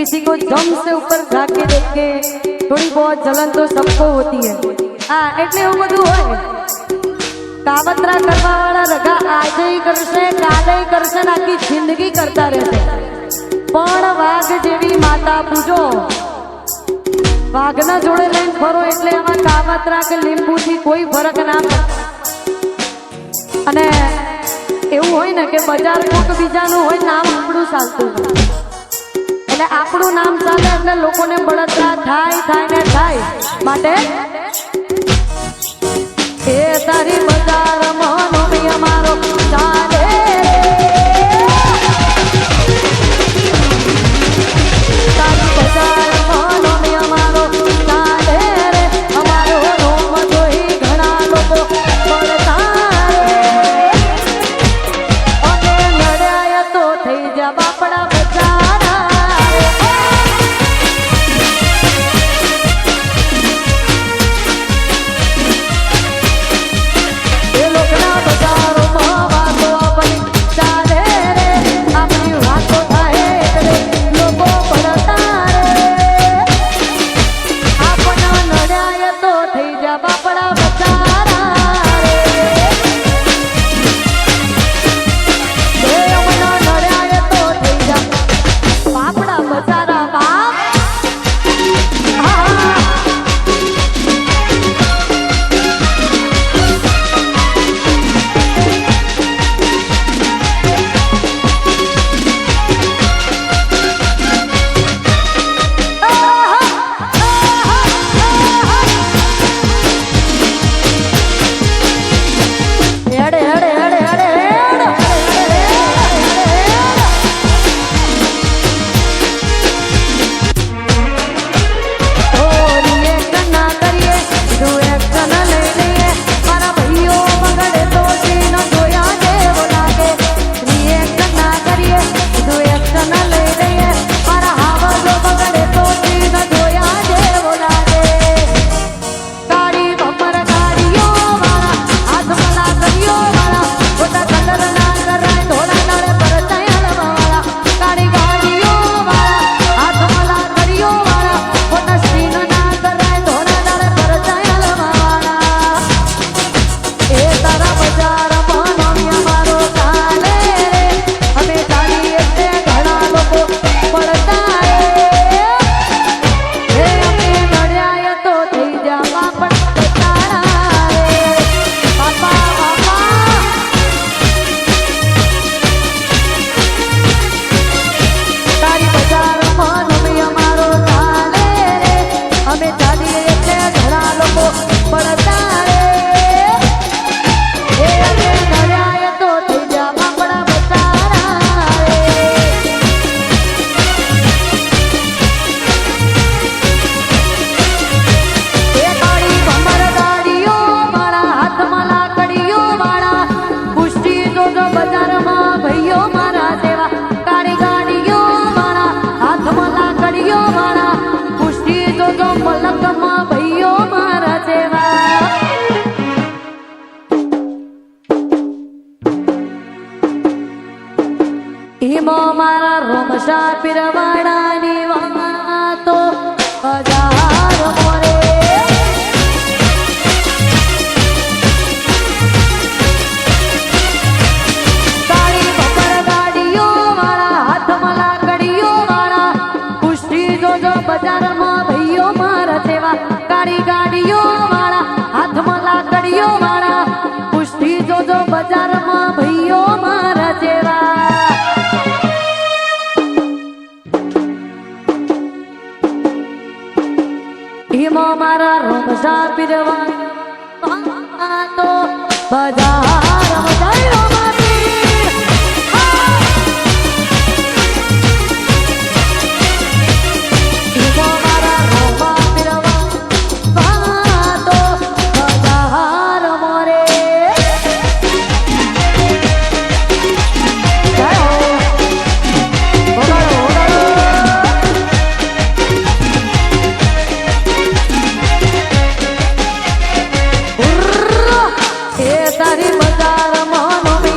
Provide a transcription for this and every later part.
किसी को दम से ऊपर जाके देखे थोड़ी बहुत जलन तो सबको होती है। हाँ એટલે એવું બધું હોય કાવતરા કરવા વાળા રગા આજે કરશે કાલે કરશે આખી જિંદગી કરતા રહેશે પણ વાઘ જેવી માતા પૂજો વાઘના જોડે લઈને ફરો એટલે એમાં કાવતરા કે લીંબુથી કોઈ ફરક ના પડે। અને એવું હોય ને કે બજાર કોક બીજાનું હોય નામ આપણું ચાલતું હોય એટલે આપણું નામ ચાલે એટલે લોકોને બળતરા થાય ને થાય માટે એ તારી બજારમાં નોમી અમારો ચાલે તારી બજારમાં નોમી અમારો ચાલે રે અમારો નોમ જોઈ ઘણા લોકો બળતા અને નડ્યા તો થઈ જા બાપડા બજારા મારા રોમશા પીરવાડાની વાતો બજાર મોરે કાળી બપર ગાડીઓ વાળા હાથમાં લાકડીઓ વાળા કુસ્તી જોજો બજારમાં ભાઈઓ મારા સેવા કાળી ગાડીઓ વાળા હાથમાં લાકડીઓ વાળા કુસ્તી જોજો બજારમાં ભાઈઓ મારા સેવા મારા રોમશા પીરવા તો બજાર મજાઈ તારી બજાર માં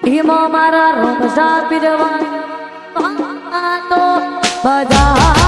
હિમો મારા રોમસા પીરવા તો બજાર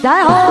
બજાય હોય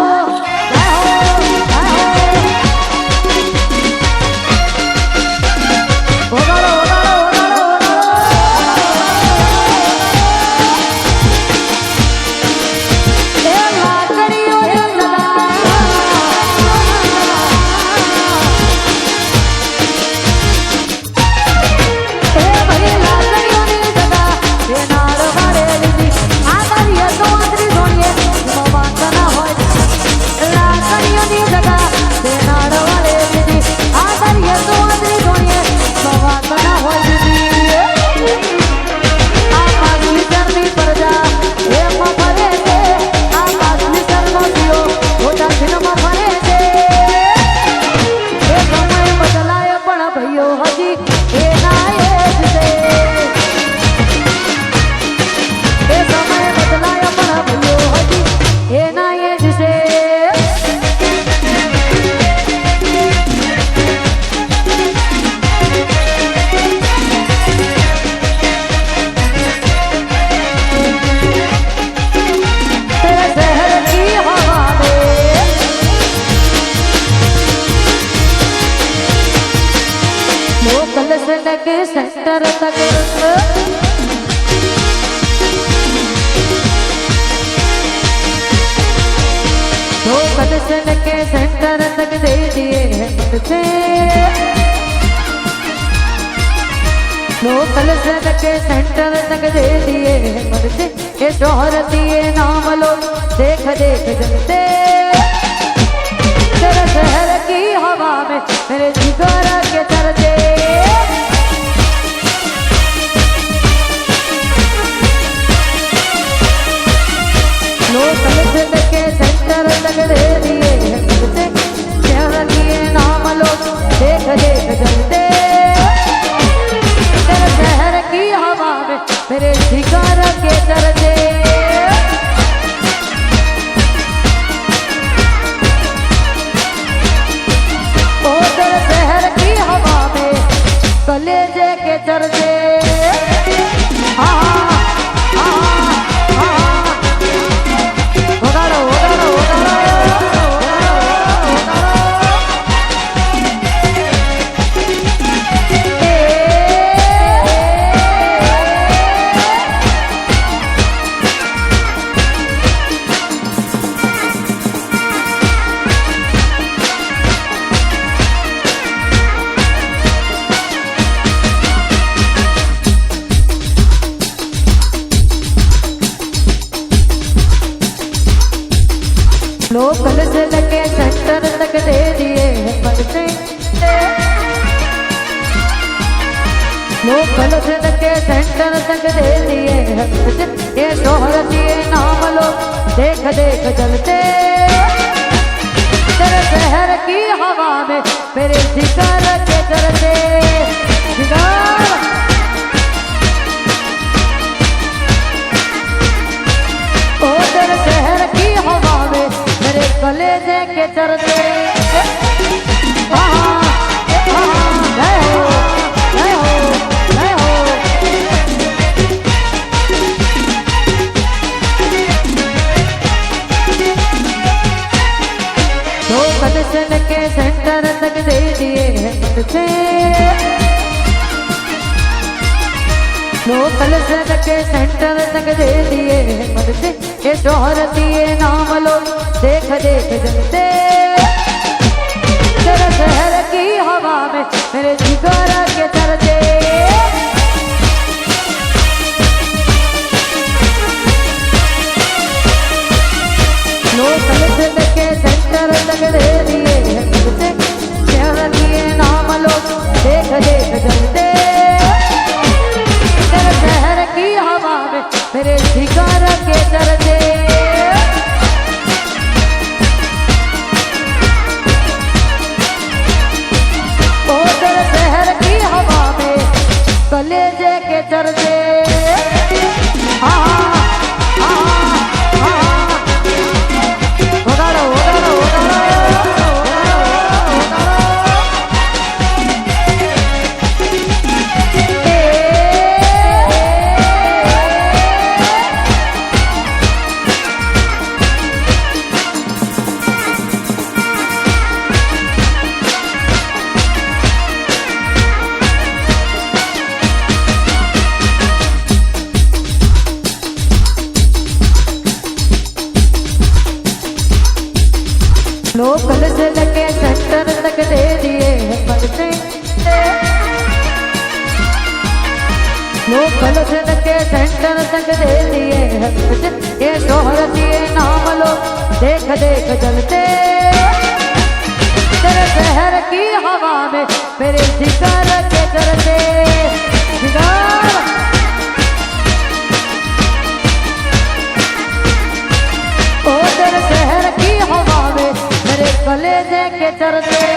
सेंटर तक दो कलेक्शन के सेंटर तक दे दिए हैं मन से दो कलेक्शन के सेंटर तक दे दिए हैं मन से ये शोहरत ये नाम लो देख देख जलते तेरे शहर की हवा में मेरे जिगर के चलते लोकल के सेंटर तक दे दिए हैं मुझसे शहर की नाम लो देख देख जलते तेरे शहर की हवा में मेरे जिगर के चलते कलेजे के चर्चे लोकल से लगे सेंटर तक दे दिए हैं पर्चे लोकल से लगे सेंटर तक दे दिए हैं पर्चे ये शोहरत ये नाम लो देख देख जलते तेरे शहर की हवा में मेरे जिगर के चलते जिगर ओ तेरे शहर की हवा में मेरे कलेजे के चलते दो कलेक्शन के सेंटर तक दे दिए हैं मुझसे लोकल के सेंटर तक दे दिए हैं मुझसे ये शोहरत ये नाम लो देख देख जलते तेरे शहर की हवा में मेरे जिगर के चलते लोकल के सेंटर तक दे दिए हैं मुझसे शहर की नाम लो देख देख जलते तेरे शहर की हवा में मेरे जिगर के चलते कलेजे के चलते लोकल से लगे सेंटर तक दे दिए हैं पर्चे लोकल से लगे सेंटर तक दे दिए हैं पर्चे ये शोहरत ये नाम लो देख देख जलते तेरे शहर की हवा में मेरे जिगर के चलते जिगर ओ तेरे शहर की हवा में मेरे कलेजे के चलते